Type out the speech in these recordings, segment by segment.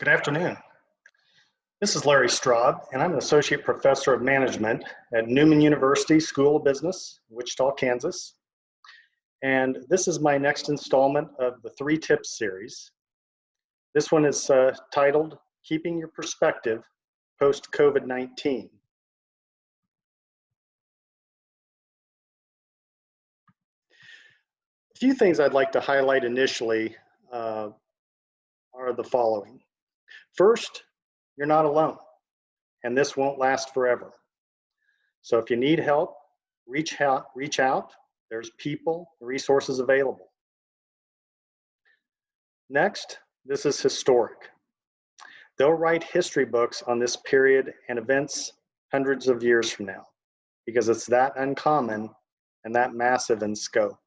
Good afternoon. This is Larry Straub, and I'm an Associate Professor of Management at Newman University School of Business, Wichita, Kansas. And this is my next installment of the 3 Tips series. This one is titled, Keeping Your Perspective Post-COVID-19. A few things I'd like to highlight initially are the following. First, you're not alone, and this won't last forever. So if you need help, reach out. There's people, resources available. Next, this is historic. They'll write history books on this period and events hundreds of years from now, because it's that uncommon and that massive in scope.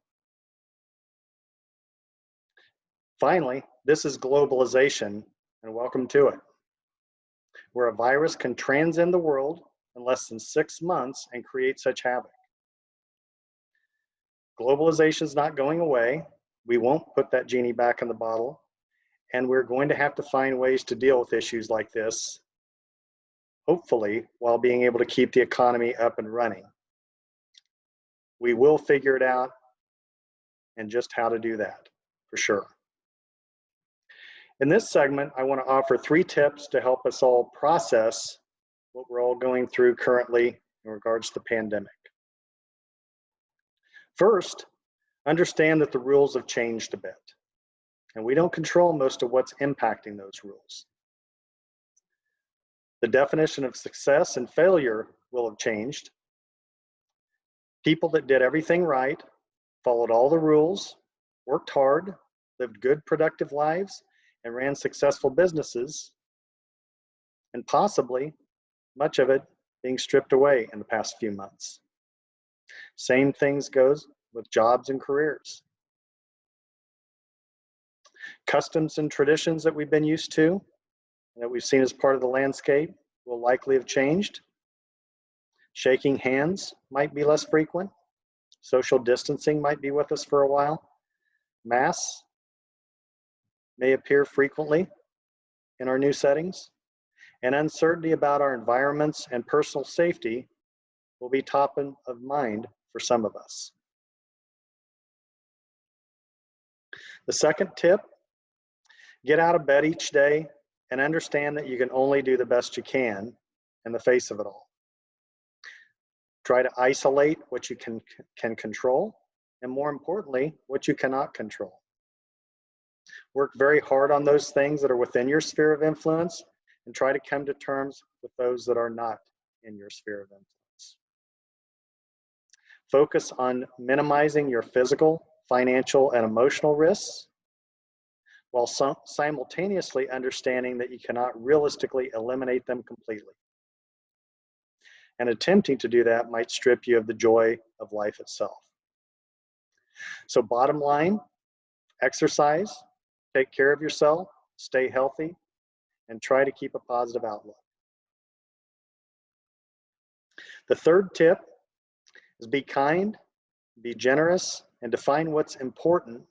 Finally, this is globalization, and welcome to it, where a virus can transcend the world in less than 6 months and create such havoc. Globalization is not going away. We won't put that genie back in the bottle, and we're going to have to find ways to deal with issues like this, hopefully while being able to keep the economy up and running. We will figure it out and just how to do that, for sure. In this segment, I want to offer 3 tips to help us all process what we're all going through currently in regards to the pandemic. First, understand that the rules have changed a bit, and we don't control most of what's impacting those rules. The definition of success and failure will have changed. People that did everything right, followed all the rules, worked hard, lived good, productive lives, and ran successful businesses, and possibly much of it being stripped away in the past few months. Same things goes with jobs and careers. Customs and traditions that we've been used to, and that we've seen as part of the landscape, will likely have changed. Shaking hands might be less frequent. Social distancing might be with us for a while. Masks may appear frequently in our new settings, and uncertainty about our environments and personal safety will be top of mind for some of us. The second tip, get out of bed each day and understand that you can only do the best you can in the face of it all. Try to isolate what you can control, and more importantly, what you cannot control. Work very hard on those things that are within your sphere of influence, and try to come to terms with those that are not in your sphere of influence. Focus on minimizing your physical, financial, and emotional risks, while simultaneously understanding that you cannot realistically eliminate them completely. And attempting to do that might strip you of the joy of life itself. So bottom line, exercise, take care of yourself, stay healthy, and try to keep a positive outlook. The third tip is be kind, be generous, and define what's important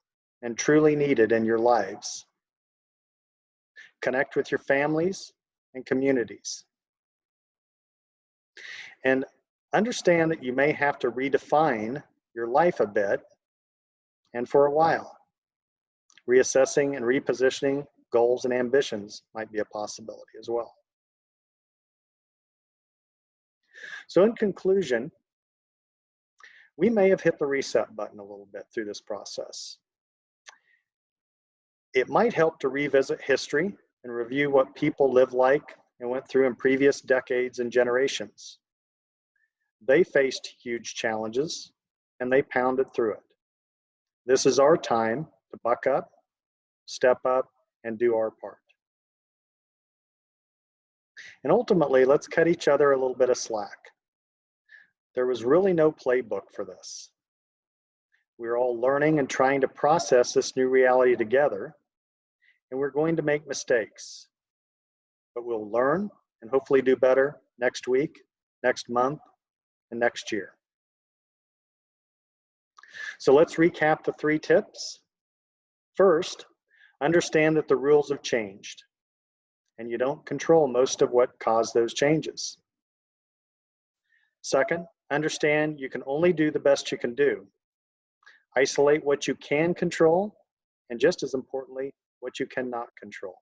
and truly needed in your lives. Connect with your families and communities. And understand that you may have to redefine your life a bit and for a while. Reassessing and repositioning goals and ambitions might be a possibility as well. So in conclusion, we may have hit the reset button a little bit through this process. It might help to revisit history and review what people lived like and went through in previous decades and generations. They faced huge challenges and they pounded through it. This is our time to buck up, step up, and do our part. And ultimately, let's cut each other a little bit of slack. There was really no playbook for this. We're all learning and trying to process this new reality together, and we're going to make mistakes. But we'll learn and hopefully do better next week, next month, and next year. So let's recap the 3 tips. First, understand that the rules have changed. and you don't control most of what caused those changes. Second, understand you can only do the best you can do. Isolate what you can control, and just as importantly, what you cannot control,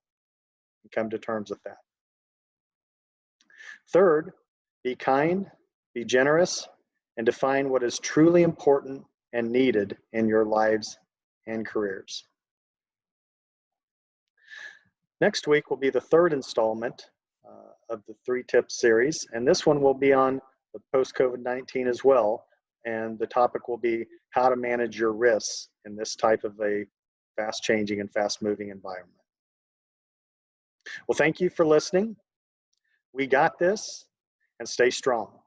and come to terms with that. Third, be kind, be generous, and define what is truly important and needed in your lives and careers. Next week will be the third installment of the 3 Tips series, and this one will be on the post-COVID-19 as well, and the topic will be how to manage your risks in this type of a fast-changing and fast-moving environment. Well, thank you for listening. We got this, and stay strong.